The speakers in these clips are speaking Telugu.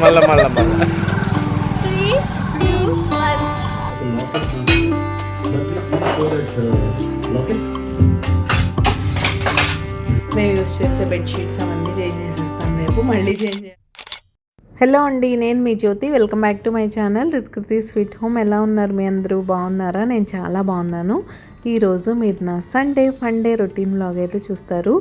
మళ్ళా మళ్ళా మళ్ళా మేము యూస్ చేసే బెడ్షీట్స్ అవన్నీ చేంజ్ చేసేస్తాను రేపు మళ్ళీ చేంజ్. హలో అండి, నేను మీ Jyothi. Welcome back to my channel రిత్కృతి స్వీట్ హోమ్. ఎలా ఉన్నారు మీ అందరూ? బాగున్నారా? నేను చాలా బాగున్నాను. ఈరోజు మీరు నా సండే ఫండే రొటీన్ వ్లాగ్ అయితే చూస్తారు.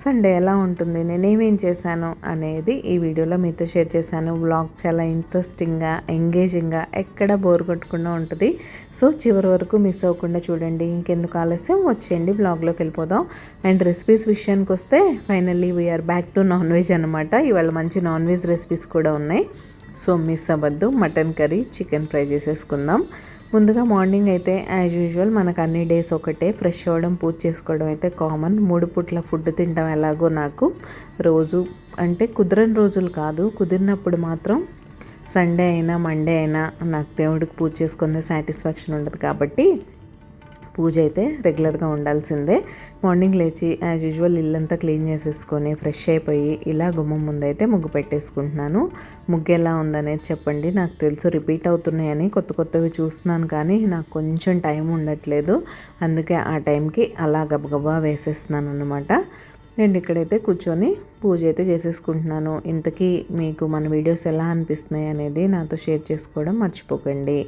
సండే ఎలా ఉంటుంది, నేనేమేం చేశాను అనేది ఈ వీడియోలో మీతో షేర్ చేశాను. వ్లాగ్ చాలా ఇంట్రెస్టింగ్గా, ఎంగేజింగ్గా, ఎక్కడ బోర్ కొట్టకుండా ఉంటుంది. సో చివరి వరకు మిస్ అవ్వకుండా చూడండి. ఇంకెందుకు ఆలస్యం, వచ్చేయండి వ్లాగ్లోకి వెళ్ళిపోదాం. అండ్ రెసిపీస్ విషయానికి వస్తే finally we are back to non veg అనమాట. ఇవాళ మంచి నాన్ వెజ్ రెసిపీస్ కూడా ఉన్నాయి. సో మిస్ అవ్వద్దు. మటన్ కర్రీ, చికెన్ ఫ్రై చేసేసుకుందాం. ముందుగా మార్నింగ్ అయితే యాజ్ యూజువల్ మనకు అన్ని డేస్ ఒకటే, ఫ్రెష్ అవ్వడం, పూజ చేసుకోవడం అయితే కామన్. 3 పూట్ల ఫుడ్ తినడం ఎలాగో నాకు రోజు అంటే కుదరని రోజులు కాదు, కుదిరినప్పుడు మాత్రం సండే అయినా మండే అయినా నాకు దేవుడికి పూజ చేసుకునే సాటిస్ఫాక్షన్ ఉండదు. కాబట్టి పూజ అయితే రెగ్యులర్గా ఉండాల్సిందే. మార్నింగ్ లేచి యాజ్ యూజువల్ ఇల్లంతా క్లీన్ చేసేసుకొని ఫ్రెష్ అయిపోయి ఇలా గుమ్మం ముందైతే ముగ్గు పెట్టేసుకుంటున్నాను. ముగ్గు ఎలా ఉందనేది చెప్పండి. నాకు తెలుసు రిపీట్ అవుతున్నాయని, కొత్తవి చూస్తున్నాను, కానీ నాకు కొంచెం టైం ఉండట్లేదు. అందుకే ఆ టైంకి అలా గబగబా వేసేస్తున్నాను అనమాట. నేను ఇక్కడైతే కూర్చొని పూజ అయితే చేసేసుకుంటున్నాను. ఇంతకీ మీకు మన వీడియోస్ ఎలా అనిపిస్తున్నాయి అనేది నాతో షేర్ చేసుకోవడం మర్చిపోకండి.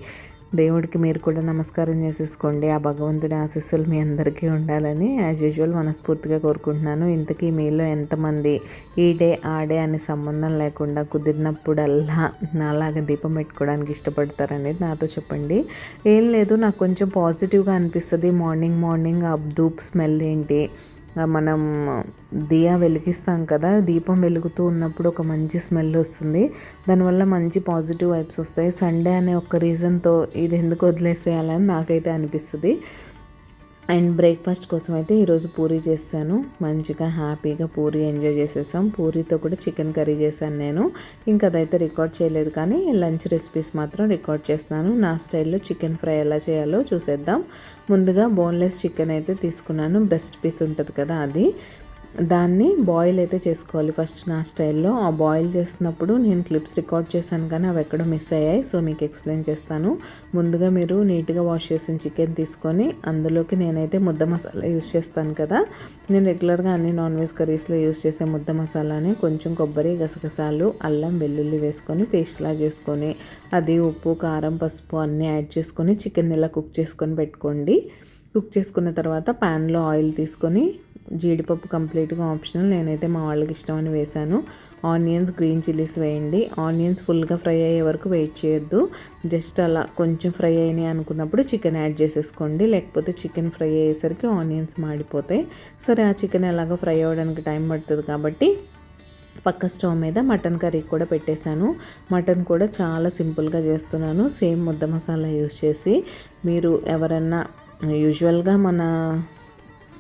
దేవుడికి మీరు కూడా నమస్కారం చేసేసుకోండి. ఆ భగవంతుడి ఆశీస్సులు మీ అందరికీ ఉండాలని యాజ్ యూజువల్ మనస్ఫూర్తిగా కోరుకుంటున్నాను. ఇంతకీ మీలో ఎంతమంది ఈ డే ఆ డే అనే సంబంధం లేకుండా కుదిరినప్పుడల్లా నాలాగా దీపం పెట్టుకోవడానికి ఇష్టపడతారనేది నాతో చెప్పండి. ఏం లేదు, నాకు కొంచెం పాజిటివ్గా అనిపిస్తుంది. మార్నింగ్ ఆ ధూప్ స్మెల్ ఏంటి, మనం దియా వెలిగిస్తాం కదా, దీపం వెలుగుతూ ఉన్నప్పుడు ఒక మంచి స్మెల్ వస్తుంది. దానివల్ల మంచి పాజిటివ్ వైబ్స్ వస్తాయి. సండే అనే ఒక రీజన్తో ఇది ఎందుకు వదిలేసేయాలని నాకైతే అనిపిస్తుంది. అండ్ బ్రేక్ఫాస్ట్ కోసం అయితే ఈరోజు పూరీ చేశాను. మంచిగా హ్యాపీగా పూరీ ఎంజాయ్ చేసేసాం. పూరీతో కూడా చికెన్ కర్రీ చేశాను నేను. ఇంకా అదైతే రికార్డ్ చేయలేదు, కానీ లంచ్ రెసిపీస్ మాత్రం రికార్డ్ చేస్తున్నాను. నా స్టైల్లో చికెన్ ఫ్రై ఎలా చేయాలో చూసేద్దాం. ముందుగా బోన్లెస్ చికెన్ అయితే తీసుకున్నాను. బ్రెస్ట్ పీస్ ఉంటుంది కదా, దాన్ని బాయిల్ అయితే చేసుకోవాలి ఫస్ట్ నా స్టైల్లో. ఆ బాయిల్ చేసినప్పుడు నేను క్లిప్స్ రికార్డ్ చేశాను, కానీ అవి ఎక్కడో మిస్ అయ్యాయి. సో మీకు ఎక్స్ప్లెయిన్ చేస్తాను. ముందుగా మీరు నీట్గా వాష్ చేసిన చికెన్ తీసుకొని అందులోకి నేనైతే ముద్ద మసాలా యూస్ చేస్తాను కదా. నేను రెగ్యులర్గా అన్ని నాన్ వెజ్ కర్రీస్లో యూస్ చేసే ముద్ద మసాలాని కొంచెం కొబ్బరి, గసగసాలు, అల్లం, వెల్లుల్లి వేసుకొని పేస్ట్లా చేసుకొని అది ఉప్పు, కారం, పసుపు అన్నీ యాడ్ చేసుకొని చికెన్ ఇలా కుక్ చేసుకొని పెట్టుకోండి. కుక్ చేసుకున్న తర్వాత ప్యాన్లో ఆయిల్ తీసుకొని, జీడిపప్పు కంప్లీట్గా ఆప్షనల్, నేనైతే మా వాళ్ళకి ఇష్టమని వేశాను. ఆనియన్స్, గ్రీన్ చిల్లీస్ వేయండి. ఆనియన్స్ ఫుల్గా ఫ్రై అయ్యే వరకు వెయిట్ చేయొద్దు. జస్ట్ అలా కొంచెం ఫ్రై అయినాయి అనుకున్నప్పుడు చికెన్ యాడ్ చేసేసుకోండి. లేకపోతే చికెన్ ఫ్రై అయ్యేసరికి ఆనియన్స్ మాడిపోతాయి. సరే, ఆ చికెన్ ఎలాగో ఫ్రై అవ్వడానికి టైం పడుతుంది కాబట్టి పక్క స్టవ్ మీద మటన్ కర్రీ కూడా పెట్టేశాను. మటన్ కూడా చాలా సింపుల్గా చేస్తున్నాను, సేమ్ ముద్ద మసాలా యూస్ చేసి. మీరు ఎవరన్నా యూజువల్గా మన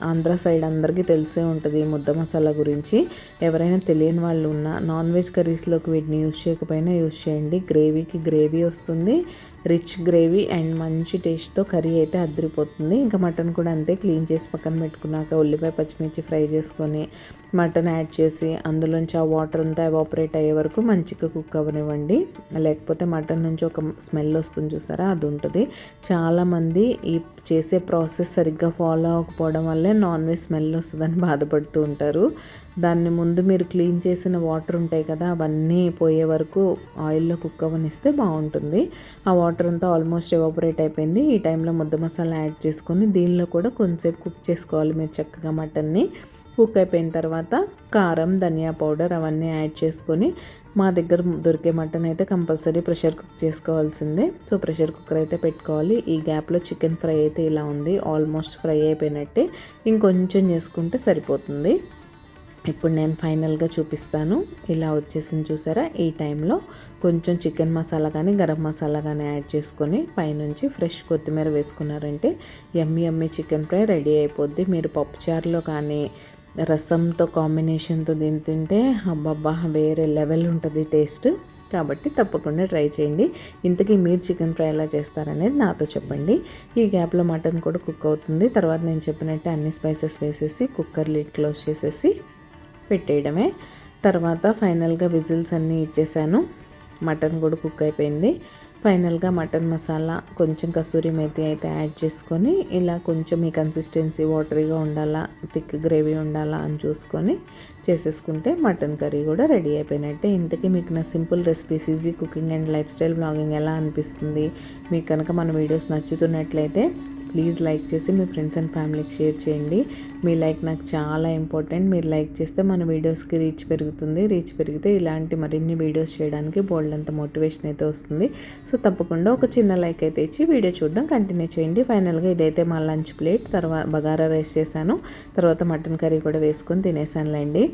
ఆంధ్ర సైడ్ అందరికీ తెలిసే ఉంటుంది ముద్ద మసాలా గురించి. ఎవరైనా తెలియని వాళ్ళు ఉన్నా నాన్ వెజ్ కర్రీస్లోకి వీటిని యూజ్ చేయకపోయినా యూజ్ చేయండి. గ్రేవీకి గ్రేవీ వస్తుంది, రిచ్ గ్రేవీ, అండ్ మంచి టేస్ట్తో కర్రీ అయితే అదిరిపోతుంది. ఇంకా మటన్ కూడా అంతే, క్లీన్ చేసి పక్కన పెట్టుకున్నాక ఉల్లిపాయ, పచ్చిమిర్చి ఫ్రై చేసుకొని మటన్ యాడ్ చేసి అందులోంచి ఆ వాటర్ అంతా ఎవాపరేట్ అయ్యే వరకు మంచిగా కుక్ అవ్వనివ్వండి. లేకపోతే మటన్ నుంచి ఒక స్మెల్ వస్తుంది చూసారా, అది ఉంటుంది. చాలామంది ఈ చేసే ప్రాసెస్ సరిగ్గా ఫాలో అవ్వకపోవడం వల్లే నాన్ వెజ్ స్మెల్ వస్తుందని బాధపడుతూ ఉంటారు. దాన్ని ముందు మీరు క్లీన్ చేసిన వాటర్ ఉంటాయి కదా, అవన్నీ పోయే వరకు ఆయిల్లో కుక్ అవ్వనిస్తే బాగుంటుంది. ఆ వాటర్ అంతా ఆల్మోస్ట్ ఎవాపరేట్ అయిపోయింది. ఈ టైంలో ముద్ద మసాలా యాడ్ చేసుకొని దీనిలో కూడా కొంచెంసేపు కుక్ చేసుకోవాలి మీరు చక్కగా మటన్ని. కుక్ అయిపోయిన తర్వాత కారం, ధనియా పౌడర్ అవన్నీ యాడ్ చేసుకొని, మా దగ్గర దొరికే మటన్ అయితే కంపల్సరీ ప్రెషర్ కుక్ చేసుకోవాల్సిందే. సో ప్రెషర్ కుక్కర్ అయితే పెట్టుకోవాలి. ఈ గ్యాప్లో చికెన్ ఫ్రై అయితే ఇలా ఉంది, ఆల్మోస్ట్ ఫ్రై అయిపోయినట్టే. ఇంకొంచెం చేసుకుంటే సరిపోతుంది. ఇప్పుడు నేను ఫైనల్గా చూపిస్తాను. ఇలా వచ్చేసింది చూసారా. ఈ టైంలో కొంచెం చికెన్ మసాలా కానీ గరం మసాలా కానీ యాడ్ చేసుకొని పైనుంచి ఫ్రెష్ కొత్తిమీర వేసుకున్నారంటే యమ్మీ చికెన్ ఫ్రై రెడీ అయిపోద్ది. మీరు పప్పుచారులో కానీ రసంతో కాంబినేషన్తో దీన్ని తింటే అబ్బబ్బా వేరే లెవెల్ ఉంటుంది టేస్ట్. కాబట్టి తప్పకుండా ట్రై చేయండి. ఇంతకీ మీరు చికెన్ ఫ్రై ఎలా చేస్తారనేది నాతో చెప్పండి. ఈ గ్యాప్లో మటన్ కూడా కుక్ అవుతుంది. తర్వాత నేను చెప్పినట్టే అన్ని స్పైసెస్ వేసేసి కుక్కర్ లిడ్ క్లోజ్ చేసేసి పెట్టేయడమే. తర్వాత ఫైనల్గా విజిల్స్ అన్నీ ఇచ్చేసాను. మటన్ కూడా కుక్ అయిపోయింది. ఫైనల్గా మటన్ మసాలా, కొంచెం కసూరి మేతి అయితే యాడ్ చేసుకొని ఇలా కొంచెం మీ కన్సిస్టెన్సీ వాటరీగా ఉండాలా, థిక్ గ్రేవీ ఉండాలా అని చూసుకొని చేసేసుకుంటే మటన్ కర్రీ కూడా రెడీ అయిపోయినట్టే. ఇంతకీ మీకు నా simple recipes, easy cooking and life style blogging ఎలా అనిపిస్తుంది? మీకు కనుక మన వీడియోస్ నచ్చుతున్నట్లయితే ప్లీజ్ లైక్ చేసి మీ ఫ్రెండ్స్ అండ్ ఫ్యామిలీకి షేర్ చేయండి. మీ లైక్ నాకు చాలా ఇంపార్టెంట్. మీరు లైక్ చేస్తే మన వీడియోస్కి రీచ్ పెరుగుతుంది. రీచ్ పెరిగితే ఇలాంటి మరిన్ని వీడియోస్ చేయడానికి బోల్డ్ అంత మోటివేషన్ అయితే వస్తుంది. సో తప్పకుండా ఒక చిన్న లైక్ అయితే ఇచ్చి వీడియో చూడడం కంటిన్యూ చేయండి. ఫైనల్గా ఇదైతే మా లంచ్ ప్లేట్. తర్వాత బగారా రైస్ చేశాను, తర్వాత మటన్ కర్రీ కూడా వేసుకొని తినేసానులేండి.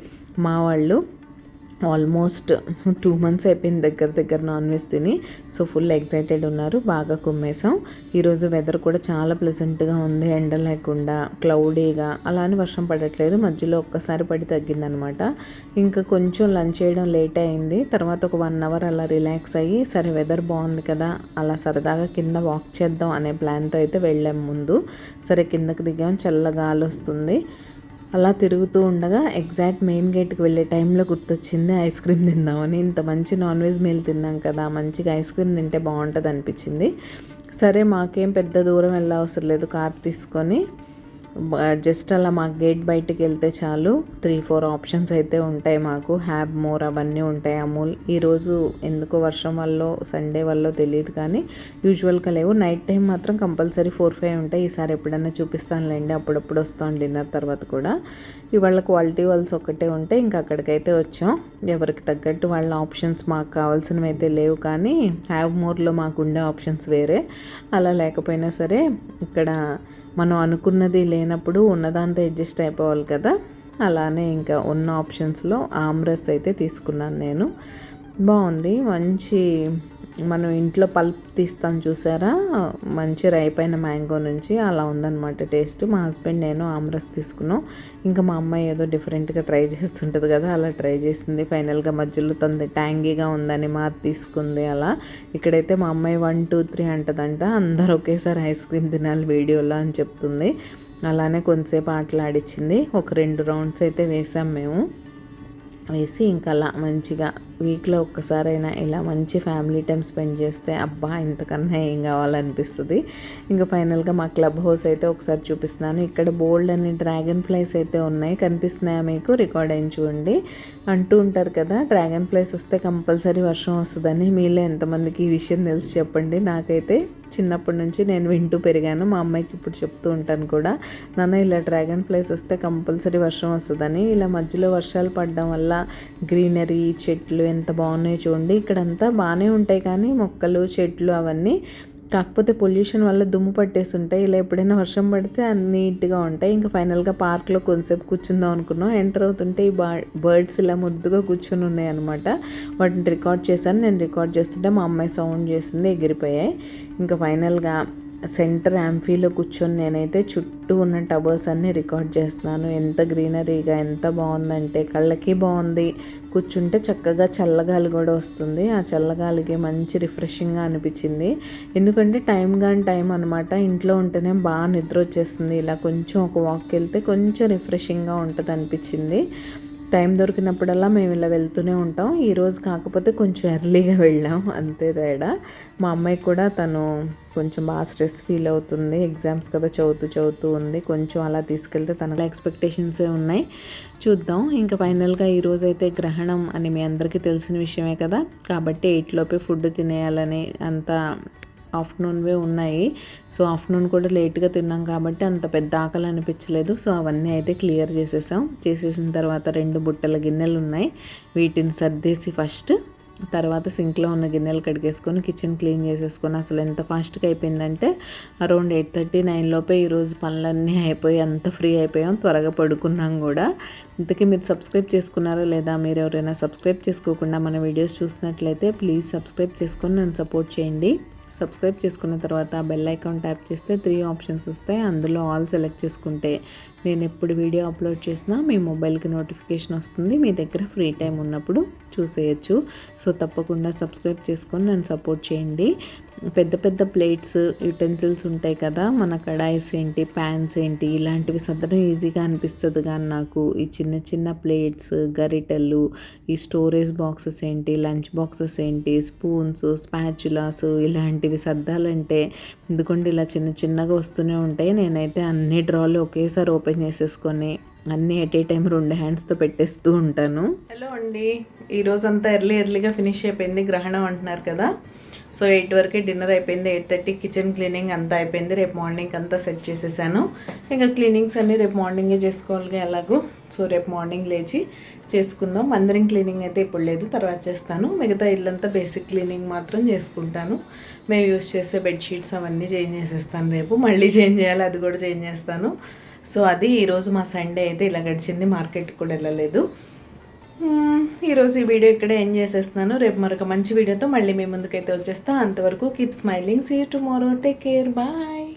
మా వాళ్ళు ఆల్మోస్ట్ 2 months అయిపోయింది దగ్గర నాన్ వెజ్ తిని. సో ఫుల్ ఎక్సైటెడ్ ఉన్నారు. బాగా కుమ్మేసాం. ఈరోజు వెదర్ కూడా చాలా ప్లెజెంట్గా ఉంది. ఎండ లేకుండా క్లౌడీగా, అలా అని వర్షం పడట్లేదు. మధ్యలో ఒక్కసారి పడి తగ్గిందనమాట. ఇంకా కొంచెం లంచ్ చేయడం లేట్ అయింది. తర్వాత ఒక 1 hour అలా రిలాక్స్ అయ్యి, సరే వెదర్ బాగుంది కదా అలా సరదాగా కింద వాక్ చేద్దాం అనే ప్లాన్తో అయితే వెళ్ళాం. ముందు సరే కిందకి దిగాం, చల్లగా గాలి వస్తుంది. అలా తిరుగుతూ ఉండగా ఎగ్జాక్ట్ మెయిన్ గేట్కి వెళ్ళే టైంలో గుర్తొచ్చింది ఐస్ క్రీమ్ తిందామని. ఇంత మంచి నాన్ వెజ్ మీల్ తిన్నాం కదా, మంచిగా ఐస్ క్రీమ్ తింటే బాగుంటుంది అనిపించింది. సరే మాకేం పెద్ద దూరం వెళ్ళవసరం లేదు, కార్ తీసుకొని జస్ట్ అలా మాకు గేట్ బయటికి వెళ్తే చాలు 3-4 ఆప్షన్స్ అయితే ఉంటాయి మాకు. హ్యావ్ మోర్ అవన్నీ ఉంటాయి. అమూల్ ఈరోజు ఎందుకో వర్షం వల్ల, సండే వల్ల తెలియదు కానీ యూజువల్గా లేవు. నైట్ టైం మాత్రం కంపల్సరీ 4-5 ఉంటాయి. ఈసారి ఎప్పుడైనా చూపిస్తానులేండి, అప్పుడప్పుడు వస్తాం డిన్నర్ తర్వాత కూడా. ఇవాళ క్వాలిటీ వాల్స్ ఒక్కటే ఉంటే ఇంకా అక్కడికైతే వచ్చాం. ఎవరికి తగ్గట్టు వాళ్ళ ఆప్షన్స్ మాకు కావాల్సినవి అయితే లేవు, కానీ హ్యావ్ మోర్లో మాకు ఉండే ఆప్షన్స్ వేరే. అలా లేకపోయినా సరే ఇక్కడ మనం అనుకున్నది లేనప్పుడు ఉన్నదాంతో అడ్జస్ట్ అయిపోవాలి కదా. అలానే ఇంకా ఉన్న ఆప్షన్స్లో ఆమ్రస్ అయితే తీసుకున్నాను నేను. బాగుంది. మంచి మనం ఇంట్లో పల్ప్ తీస్తాం చూసారా, మంచి రైపైన మ్యాంగో నుంచి అలా ఉందన్నమాట టేస్ట్. మా హస్బెండ్ నేను ఆమ్రస్ తీసుకున్నాం. ఇంకా మా అమ్మాయి ఏదో డిఫరెంట్గా ట్రై చేస్తుంటుంది కదా, అలా ట్రై చేసింది. ఫైనల్గా మధ్యలో తనది ట్యాంగీగా ఉందని మా తీసుకుంది. అలా ఇక్కడైతే మా అమ్మాయి 1, 2, 3 అంటదంట. అందరూ ఒకేసారి ఐస్ క్రీమ్ తినాలి వీడియోలో అని చెప్తుంది. అలానే కొంతసేపు ఆటలాడిచ్చింది. ఒక 2 rounds అయితే వేసాం మేము. వేసి ఇంకా అలా మంచిగా వీక్లో ఒక్కసారైనా ఇలా మంచి ఫ్యామిలీ టైం స్పెండ్ చేస్తే అబ్బా ఇంతకన్నా ఏం కావాలనిపిస్తుంది. ఇంకా ఫైనల్గా మా క్లబ్ హౌస్ అయితే ఒకసారి చూపిస్తున్నాను. ఇక్కడ బోల్డ్ అని డ్రాగన్ ఫ్లైస్ అయితే ఉన్నాయి, కనిపిస్తున్నాయా మీకు? రికార్డ్ అయిన చూడండి. అంటూ ఉంటారు కదా డ్రాగన్ ఫ్లైస్ వస్తే కంపల్సరీ వర్షం వస్తుందని. మీలో ఎంతమందికి ఈ విషయం తెలిసి చెప్పండి. నాకైతే చిన్నప్పటి నుంచి నేను వింటూ పెరిగాను. మా అమ్మాయికి ఇప్పుడు చెప్తూ ఉంటాను కూడా, నాన్న ఇలా డ్రాగన్ ఫ్లైస్ వస్తే కంపల్సరీ వర్షం వస్తుందని. ఇలా మధ్యలో వర్షాలు పడడం వల్ల గ్రీనరీ, చెట్లు ఎంత బాగున్నాయో చూడండి. ఇక్కడంతా బాగానే ఉంటాయి కానీ మొక్కలు, చెట్లు అవన్నీ, కాకపోతే పొల్యూషన్ వల్ల దుమ్ము పట్టేసి ఉంటాయి. ఇలా ఎప్పుడైనా వర్షం పడితే నీట్గా ఉంటాయి. ఇంకా ఫైనల్గా పార్క్లో కొంతసేపు కూర్చుందాం అనుకున్నాం. ఎంటర్ అవుతుంటే ఈ బర్డ్స్ ఇలా ముద్దుగా కూర్చొని ఉన్నాయి అనమాట. వాటిని రికార్డ్ చేశాను. నేను రికార్డ్ చేస్తుంటే మా అమ్మాయి సౌండ్ చేసింది, ఎగిరిపోయాయి. ఇంకా ఫైనల్గా సెంటర్ యాంఫీలో కూర్చొని నేనైతే చుట్టూ ఉన్న టవర్స్ అన్నీ రికార్డ్ చేస్తున్నాను. ఎంత గ్రీనరీగా, ఎంత బాగుందంటే కళ్ళకి బాగుంది. కూర్చుంటే చక్కగా చల్లగాలి కూడా వస్తుంది. ఆ చల్లగాలికి మంచి రిఫ్రెషింగ్గా అనిపించింది. ఎందుకంటే టైం అనమాట. ఇంట్లో ఉంటేనే బాగా నిద్ర వచ్చేస్తుంది. ఇలా కొంచెం ఒక వాక్కి వెళ్తే కొంచెం రిఫ్రెషింగ్గా ఉంటుంది అనిపించింది. టైం దొరికినప్పుడల్లా మేము ఇలా వెళ్తూనే ఉంటాం. ఈరోజు కాకపోతే కొంచెం ఎర్లీగా వెళ్ళాం, అంతే తేడా. మా అమ్మాయి కూడా తను కొంచెం బాగా స్ట్రెస్ ఫీల్ అవుతుంది. ఎగ్జామ్స్ కదా, చదువుతూ ఉంది. కొంచెం అలా తీసుకెళ్తే తనలో ఎక్స్పెక్టేషన్సే ఉన్నాయి, చూద్దాం. ఇంకా ఫైనల్గా ఈరోజు అయితే గ్రహణం అని మీ అందరికీ తెలిసిన విషయమే కదా, కాబట్టి 8 లోపే ఫుడ్ తినేయాలని అంత ఆఫ్టర్నూన్వే ఉన్నాయి. సో ఆఫ్టర్నూన్ కూడా లేట్గా తిన్నాం కాబట్టి అంత పెద్ద ఆకలి అనిపించలేదు. సో అవన్నీ అయితే క్లియర్ చేసేసిన తర్వాత 2 బుట్టల గిన్నెలు ఉన్నాయి. వీటిని సర్దేసి ఫస్ట్ తర్వాత సింక్లో ఉన్న గిన్నెలు కడిగేసుకొని కిచెన్ క్లీన్ చేసేసుకొని అసలు ఎంత ఫాస్ట్గా అయిపోయిందంటే అరౌండ్ 8:30, 9 లోపే ఈరోజు పనులన్నీ అయిపోయి అంత ఫ్రీ అయిపోయాం. త్వరగా పడుకున్నాం కూడా. ఇంతకీ మీరు సబ్స్క్రైబ్ చేసుకున్నారో లేదా, మీరు ఎవరైనా సబ్స్క్రైబ్ చేసుకోకుండా మన వీడియోస్ చూసినట్లయితే ప్లీజ్ సబ్స్క్రైబ్ చేసుకొని నన్ను సపోర్ట్ చేయండి. సబ్స్క్రైబ్ చేసుకున్న తర్వాత బెల్ ఐకాన్ ట్యాప్ చేస్తే 3 ఆప్షన్స్ వస్తాయి. అందులో ఆల్ సెలెక్ట్ చేసుకుంటే నేను ఎప్పుడు వీడియో అప్లోడ్ చేసినా మీ మొబైల్కి నోటిఫికేషన్ వస్తుంది. మీ దగ్గర ఫ్రీ టైం ఉన్నప్పుడు చూసేయచ్చు. సో తప్పకుండా సబ్స్క్రైబ్ చేసుకొని నన్ను సపోర్ట్ చేయండి. పెద్ద పెద్ద ప్లేట్స్, యుటెన్సిల్స్ ఉంటాయి కదా, మన కడాయిస్ ఏంటి, ప్యాన్స్ ఏంటి, ఇలాంటివి సర్దడం ఈజీగా అనిపిస్తుంది. కానీ నాకు ఈ చిన్న చిన్న ప్లేట్స్, గరిటెలు, ఈ స్టోరేజ్ బాక్సెస్ ఏంటి, లంచ్ బాక్సెస్ ఏంటి, స్పూన్స్, స్పాచులాస్ ఇలాంటివి సర్దాలంటే ఎందుకంటే ఇలా చిన్న చిన్నగా వస్తూనే ఉంటాయి. నేనైతే అన్ని డ్రాలు ఒకేసారి ఓపెన్ చేసేసుకొని అన్నీ ఎట్ ఏ టైం 2 హ్యాండ్స్తో పెట్టేస్తూ ఉంటాను. హలో అండి, ఈరోజంతా ఎర్లీగా ఫినిష్ అయిపోయింది. గ్రహణం అంటున్నారు కదా, సో 8 వరకే డిన్నర్ అయిపోయింది. 8:30 కిచెన్ క్లీనింగ్ అంతా అయిపోయింది. రేపు మార్నింగ్ అంతా సెట్ చేసేసాను. ఇంకా క్లీనింగ్స్ అన్నీ రేపు మార్నింగే చేసుకోవాలి ఎలాగో. సో రేపు మార్నింగ్ లేచి చేసుకుందాం. మందరం క్లీనింగ్ అయితే ఇప్పుడు లేదు, తర్వాత చేస్తాను. మిగతా ఇల్లంతా బేసిక్ క్లీనింగ్ మాత్రం చేసుకుంటాను. మేము యూస్ చేసే బెడ్షీట్స్ అవన్నీ చేంజ్ చేసేస్తాను. రేపు మళ్ళీ చేంజ్ చేయాలి, అది కూడా చేంజ్ చేస్తాను. సో అది ఈరోజు మా సండే అయితే ఇలా గడిచింది. మార్కెట్కి కూడా వెళ్ళలేదు. ఈరోజు ఈ వీడియో ఇక్కడే ఎండ్ చేసేస్తున్నాను. రేపు మరొక మంచి వీడియోతో మళ్ళీ మీ ముందుకైతే వచ్చేస్తా. అంతవరకు keep smiling. See you tomorrow. Take care. Bye.